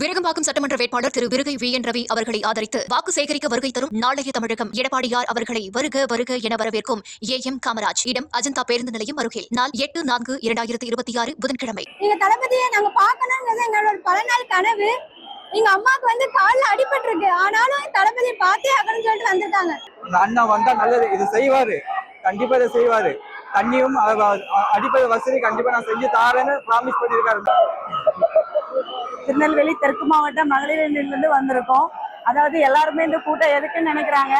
விருகம்பாக்கம் சட்டமன்ற வேட்பாளர் திரு விருகை வி.என். ரவி அவர்களை ஆதரித்து வாக்கு சேகரிக்க வருகை தரும் நாளைய தமிழகம் எடப்பாடியார் அவர்களை வருக வருக என வரவேற்கும் A.M. காமராஜ் இடம் அஜந்தா பேருந்து நிலையம் அருகில் நாள் 8/4/2026 புதன்கிழமை. எங்க தளபதியை நாங்க பார்க்கணுங்கிறது எங்களோட பல நாள் கனவு. எங்க அம்மாவுக்கு வந்து காலில் அடிபட்டு இருக்கு, ஆனாலும் தளபதியை பார்த்தே ஆகணும்னு சொல்லிட்டு வந்திருக்காங்க. அண்ணா வந்தா நல்லது, இது செய்வாரு, கண்டிப்பா இதை செய்வாரு. தண்ணியும் அடிப்படை வசதி கண்டிப்பா நான் செஞ்சு தாரேன்னு ப்ராமிஸ் பண்ணியிருக்காரு. திருநெல்வேலி தெற்கு மாவட்ட மகளிரிலிருந்து வந்திருக்கோம். அதாவது எல்லாருமே இந்த கூட்டம் எதுக்குன்னு நினைக்கிறாங்க.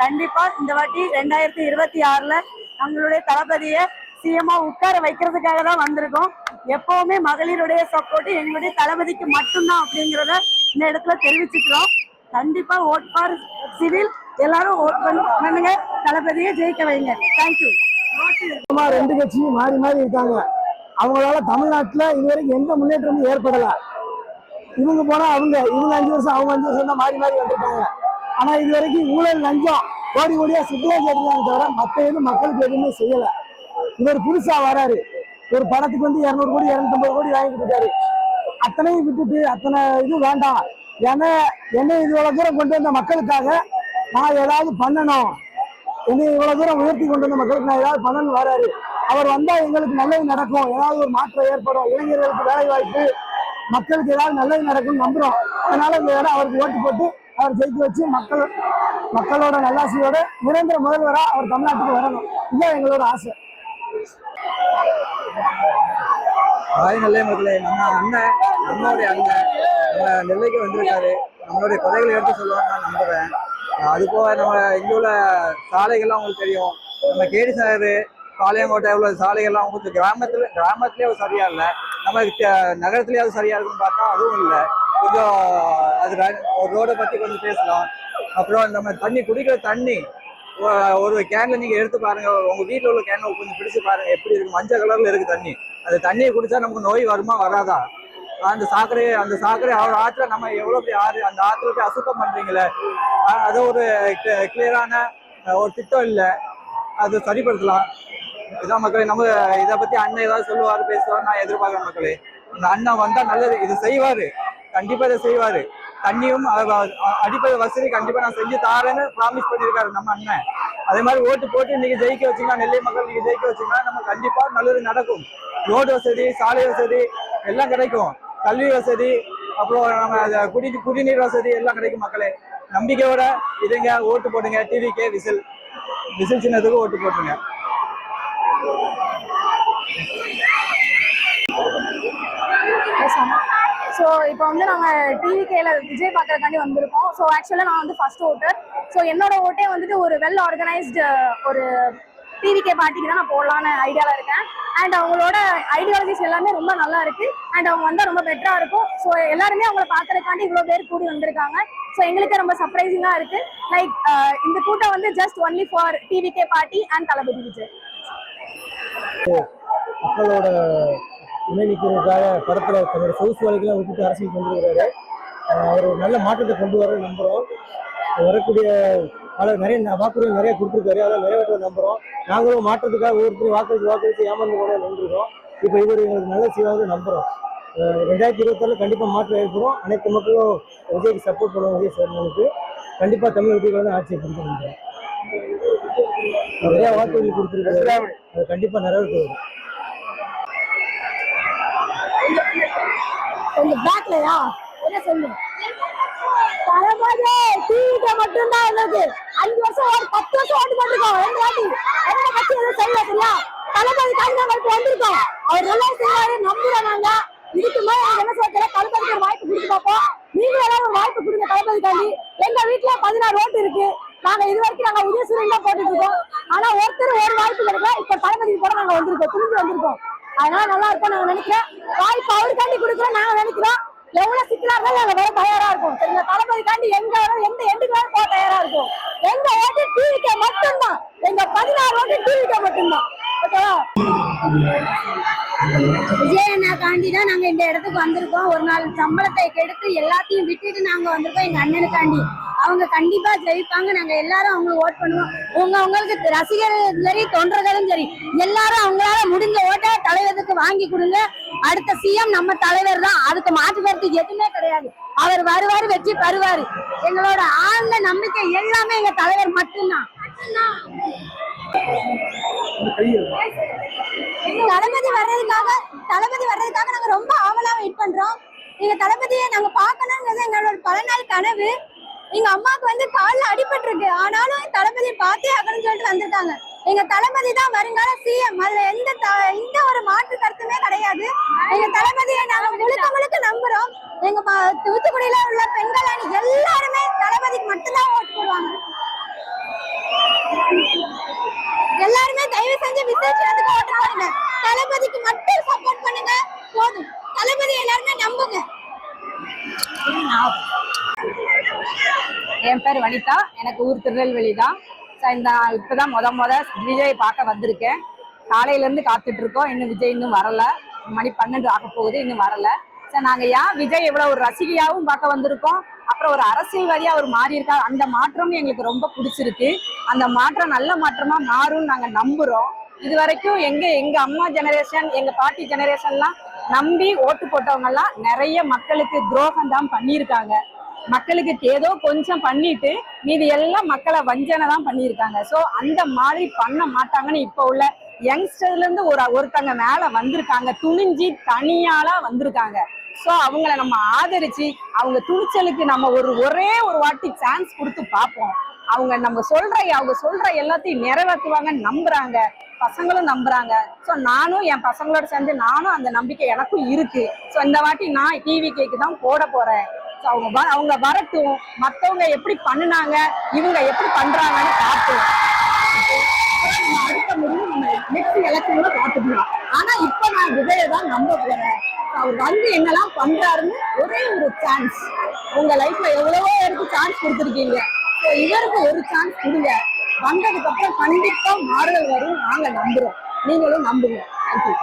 கண்டிப்பா இந்த வாட்டி 2026ல நம்மளுடைய தளபதியை சிஎம்மா உட்கார வைக்கிறதுக்காக தான் வந்திருக்கோம். எப்பவுமே மகளிருடைய சப்போர்ட் எங்களுடைய தளபதிக்கு மட்டும்தான் அப்படிங்கிறத இந்த இடத்துல தெரிவிச்சுக்கிறோம். கண்டிப்பா ஓட் ஃபார் சிவில், எல்லாரும் ஓட் பண்ணுங்க, தளபதியை ஜெயிக்க வைங்க. தேங்க்யூ. ரெண்டு கட்சியும் மாறி மாறி இருக்காங்க. அவங்களால தமிழ்நாட்டுல இதுவரைக்கும் எந்த முன்னேற்றமும் ஏற்படல. இவங்க போனா இவங்க 5 வருஷம், அவங்க 5 வருஷம் தான் மாறி மாறி வந்திருக்காங்க. ஆனா இது வரைக்கும் ஊழல் லஞ்சம் கோடி கோடியா சுற்றுலா சேர்ந்தாங்க தவிர மற்ற எதுவும் மக்களுக்கு எதுவுமே செய்யல. இவர் புதுசா வராரு, ஒரு படத்துக்கு வந்து 200 கோடி 250 கோடி வாங்கிட்டு இருக்காரு. அத்தனையும் விட்டுட்டு அத்தனை இது வேண்டாம், ஏன்னா என்னை இவ்வளவு தூரம் கொண்டு வந்த மக்களுக்காக நான் ஏதாவது பண்ணணும், என்னை இவ்வளவு தூரம் உயர்த்தி கொண்டு வந்த மக்களுக்கு நான் ஏதாவது பண்ணணும் வராரு. அவர் வந்தா எங்களுக்கு நல்லது நடக்கும், ஏதாவது ஒரு மாற்றம் ஏற்படும், இளைஞர்களுக்கு வேலை வாய்ப்பு, மக்களுக்கு ஏதாவது நல்லது நடக்கும்னு நம்புறோம். அதனால இந்த இடம் அவருக்கு ஓட்டு போட்டு அவர் ஜெயிக்க வச்சு மக்களோட நல்லாசியோட நிரந்தர முதல்வரா அவர் தமிழ்நாட்டுக்கு வரணும். இதுதான் எங்களோட ஆசை. நல்ல மக்களே, நம்ம அண்ணன், நம்மளுடைய அண்ணன் நம்ம நெல்லைக்கு வந்திருக்காரு. நம்மளுடைய குறைகளை எடுத்து சொல்லுவாங்க நான் நம்புறேன். அது போக நம்ம இங்கே உள்ள சாலைகள்லாம் உங்களுக்கு தெரியும். நம்ம கேடி சார் பாளையங்கோட்டை உள்ள சாலைகள்லாம் கொஞ்சம் கிராமத்துலேயே சரியா இல்லை, நம்ம நகரத்துலேயாவது சரியா இருக்குன்னு பார்த்தா அதுவும் இல்லை. கொஞ்சம் அது ரோடை பற்றி கொஞ்சம் பேசலாம். அப்புறம் நம்ம தண்ணி, குடிக்கிற தண்ணி ஒரு கேன்ல நீங்க எடுத்து பாருங்க, உங்க வீட்டில் உள்ள கேன்ல கொஞ்சம் பிடிச்சு பாருங்க எப்படி இருக்கு, மஞ்சள் கலர்ல இருக்கு தண்ணி. அந்த தண்ணியை குடிச்சா நமக்கு நோய் வருமா வராதா? அந்த சாக்கடை அவர் ஆற்றுல நம்ம எவ்வளவு பெரிய ஆறு, அந்த ஆற்றுல போய் அசுத்தம் பண்றீங்களே, அது ஒரு கிளியரான ஒரு திட்டம் இல்லை, அது சரிப்படுத்தலாம். இதான் மக்களே, நம்ம இதை பத்தி அண்ணன் ஏதாவது சொல்லுவாரு பேசுவாரு நான் எதிர்பார்க்கிறேன் மக்களே. இந்த அண்ணன் வந்தா நல்லது, இது செய்வாரு, கண்டிப்பா இதை செய்வாரு. தண்ணியும் அடிப்படை வசதி கண்டிப்பா நான் செஞ்சு தாரேன்னு ப்ராமிஸ் பண்ணியிருக்காரு நம்ம அண்ணன். அதே மாதிரி ஓட்டு போட்டு இன்னைக்கு ஜெயிக்க வச்சுக்கலாம், நெல்லை மக்கள் இன்னைக்கு ஜெயிக்க வச்சுக்கலாம், நம்ம கண்டிப்பா நல்லது நடக்கும். ரோடு வசதி, சாலை வசதி எல்லாம் கிடைக்கும், கல்வி வசதி, அப்புறம் நம்ம குடிநீர் வசதி எல்லாம் கிடைக்கும். மக்களே நம்பிக்கையோட இதுங்க, ஓட்டு போடுங்க. டிவிக்கே விசில் சின்னத்துக்கு ஓட்டு போட்டுங்க. ஸோ இப்போ வந்து நாங்கள் டிவிகேல விஜய் பார்க்கறதுக்காண்டி வந்திருக்கோம். ஸோ ஆக்சுவலாக நான் வந்து ஃபர்ஸ்ட் ஓட்டர். ஸோ என்னோட ஓட்டே வந்துட்டு ஒரு வெல் ஆர்கனைஸ்டு ஒரு டிவிகே பார்ட்டிக்கு தான் நான் போடலான்னு ஐடியாவில் இருக்கேன். அண்ட் அவங்களோட ஐடியாலஜிஸ் எல்லாமே ரொம்ப நல்லா இருக்கு. அண்ட் அவங்க வந்தால் ரொம்ப பெட்டராக இருக்கும். ஸோ எல்லாருமே அவங்கள பார்க்கறதுக்காண்டி இவ்வளோ பேர் கூடி வந்திருக்காங்க. ஸோ எங்களுக்கு ரொம்ப சர்ப்ரைசிங்காக இருக்கு. லைக் இந்த கூட்டம் வந்து just only for TVK party and Thalapathy Vijay. மக்களோட நிலைநிற்கிறதுக்காக படத்துல தன்னோட சொகுசு வேலைக்கெல்லாம் விட்டுட்டு அரசியல் கொண்டு வருகிறாரு. அவர் ஒரு நல்ல மாற்றத்தை கொண்டு வர நம்புறோம். வரக்கூடிய நிறைய வாக்குறுதி நிறைய கொடுத்துருக்காரு, அதெல்லாம் நிறைவேற்ற நம்புறோம். நாங்களும் மாற்றத்துக்காக ஒவ்வொருத்தரும் வாக்களித்து ஏமாந்து கூட நின்றுருக்கோம். இப்போ இவர் எங்களுக்கு நல்ல செய்வாங்க நம்புறோம். 2026 கண்டிப்பா மாற்றம் ஏற்படும். அனைத்து மக்களும் விஜய்க்கு சப்போர்ட் பண்ணுவோம். விஜய் சார்னுக்கு கண்டிப்பா தமிழகத்துக்கு வந்து ஆட்சியை கொடுக்க நம்புறோம். நிறைய வாக்குறுதி கொடுத்துருக்காரு, அது கண்டிப்பா நிறைவேற்ற. பேக்லயா என்ன சொல்லுங்க, தளபதி டிவிக்கு மட்டும்தான் இருந்தது. 5 வருஷம் 10 வருஷம் ஓட்டு போட்டுருக்கோம். 2 வாட்டி எந்த கட்சி எதுவும் செய்யல. சரியா, தளபதி காங்கிரஸ் வந்திருக்கோம். அவர் நல்லா செய்வாரு நம்புறோம். நாங்க இதுக்கு மேல என்ன சொல்ல, தளபதிக்கு ஒரு வாய்ப்பு கொடுத்து பார்ப்போம். நீங்களும் ஏதாவது ஒரு வாய்ப்பு கொடுங்க தளபதிக்காண்டி. எங்க வீட்டுல 16 ஓட்டு இருக்கு. நாங்க இது வரைக்கும் நாங்க உதயசூரியன் தான் போட்டுட்டு இருக்கோம். ஆனா ஒருத்தர் ஒரு வாய்ப்பு கிடைக்கல. இப்ப தளபதிக்கு கூட நாங்க வந்திருக்கோம், துணிஞ்சு வந்திருக்கோம். அதனால நல்லா இருக்கும் நாங்க நினைக்கிறோம். வாய்ப்பு அவருக்காண்டி கொடுக்குறோம் நாங்க நினைக்கிறோம். எவ்வளவு சிக்கலாக நாங்க வர தயாரா இருக்கும். சரிங்களா, தளபதிக்காண்டி எங்க எந்த எண்டுக்கு வேற போக தயாரா இருக்கும். எங்க ஓட்டு டிவிக்கே மட்டும்தான், எங்க 16 ஓட்டு டிவிக்கே மட்டும்தான். ஓகேவா? விஜய் அண்ணாக்காண்டி தான் நாங்க இந்த இடத்துக்கு வந்திருக்கோம். ஒரு நாள் சம்பளத்தை கெடுத்து எல்லாத்தையும் விட்டுட்டு நாங்க வந்திருக்கோம் எங்க அண்ணனுக்காண்டி. அவங்க கண்டிப்பா ஜெயிப்பாங்க. நாங்க எல்லாரும் அவங்களுக்கு ஓட் பண்ணுவோம். உங்களுக்கு ரசிகர்களும் சரி தொண்டர்களும் சரி எல்லாரும் அவங்களால முடிஞ்ச ஓட்ட தலைவருக்கு வாங்கி கொடுங்க. அடுத்த சிஎம் நம்ம தலைவர் தான், அதுக்கு மாற்று கருத்து எதுவுமே கிடையாது. அவர் வருவாரு, வெற்றி பெறுவாரு. எங்களோட ஆழ்ந்த நம்பிக்கை எல்லாமே எங்க தலைவர் மட்டும்தான். தளபதி வர்றதுக்காக நாங்க ரொம்ப ஆவலா வெயிட் பண்றோம். எங்க தளபதியை நாங்க பாக்கணும்ங்கிறது எங்களோட பல நாள் கனவு. எங்க அம்மாவுக்கு வந்து கால்ல அடிபட்டு இருக்கு, ஆனாலும் தளபதியை பார்த்தே ஆகணும்னு சொல்லிட்டு வந்திருக்காங்க. எங்க தளபதி தான் வருங்கால சிஎம், அதுல எந்த ஒரு மாற்று கருத்துமே கிடையாது. எங்க தளபதியை நாங்க முழுக்க நம்புறோம். எங்க தூத்துக்குடியில உள்ள பெண்கள் அணி எல்லாருமே தளபதிக்கு மட்டும்தான் ஓட்டு போடுவாங்க. எல்லாருமே தயவு செஞ்சு விசேஷத்துக்கு ஓட்டு போடுங்க. தளபதிக்கு மட்டும் சப்போர்ட் பண்ணுங்க போதும். தளபதி எல்லாருமே நம்புங்க. என் பேர் வனிதா, எனக்கு ஊர் திருநெல்வேலி தான். இந்த இப்பதான் முத விஜய் பார்க்க வந்திருக்கேன். காலையில இருந்து காத்துட்டு இருக்கோம், இன்னும் வரல. மணி 12 ஆக போகுது, இன்னும் வரல. சார் நாங்க ஏன் விஜய் இவ்வளவு ஒரு ரசிகையாவும் பார்க்க வந்திருக்கோம், அப்புறம் ஒரு அரசியல்வாதியா அவர் மாறி இருக்காரு. அந்த மாற்றம் எங்களுக்கு ரொம்ப பிடிச்சிருக்கு. அந்த மாற்றம் நல்ல மாற்றமா மாறும் நாங்க நம்புறோம். இது வரைக்கும் எங்க அம்மா ஜெனரேஷன், எங்க பாட்டி ஜெனரேஷன்லாம் நம்பி ஓட்டு போட்டவங்க எல்லாம் நிறைய மக்களுக்கு துரோகம் தான் பண்ணியிருக்காங்க. மக்களுக்கு ஏதோ கொஞ்சம் பண்ணிட்டு மீது எல்லாம் மக்களை வஞ்சனை தான் பண்ணியிருக்காங்க. ஸோ அந்த மாதிரி பண்ண மாட்டாங்கன்னு இப்போ உள்ள யங்ஸ்டர்ல இருந்து ஒருத்தங்க மேல வந்திருக்காங்க, துணிஞ்சி தனியாளா வந்திருக்காங்க. ஸோ அவங்கள நம்ம ஆதரிச்சு அவங்க துணிச்சலுக்கு நம்ம ஒரே ஒரு வாட்டி சான்ஸ் கொடுத்து பார்ப்போம். அவங்க சொல்ற எல்லாத்தையும் நிறைவேற்றுவாங்கன்னு நம்புறாங்க, பசங்களும் நம்புறாங்க. ஸோ நானும் என் பசங்களோட சேர்ந்து நானும் அந்த நம்பிக்கை எனக்கும் இருக்கு. ஸோ இந்த வாட்டி நான் டிவிகேக்கு தான் போட போறேன். அவங்க வரட்டும், மத்தவங்க எப்படி பண்ணுனாங்க, இவங்க எப்படி பண்றாங்கன்னு பார்ப்போம். அடுத்த முடிவு நம்ம நெக்ஸ்ட் எலெக்ஷன்ல பார்த்துக்கலாம். ஆனா இப்ப நான் விஜயை தான் நம்ப போறேன். அவர் வந்து என்னெல்லாம் பண்றாருன்னு ஒரே ஒரு சான்ஸ். உங்க லைஃப்ல எவ்வளவோ பேருக்கு சான்ஸ் கொடுத்துருக்கீங்க, இவருக்கு ஒரு சான்ஸ் கொடுங்க. வந்ததுக்கு அப்புறம் கண்டிப்பா மாறுதல் வரும், நாங்க நம்புறோம், நீங்களும் நம்புங்க. தேங்க்யூ.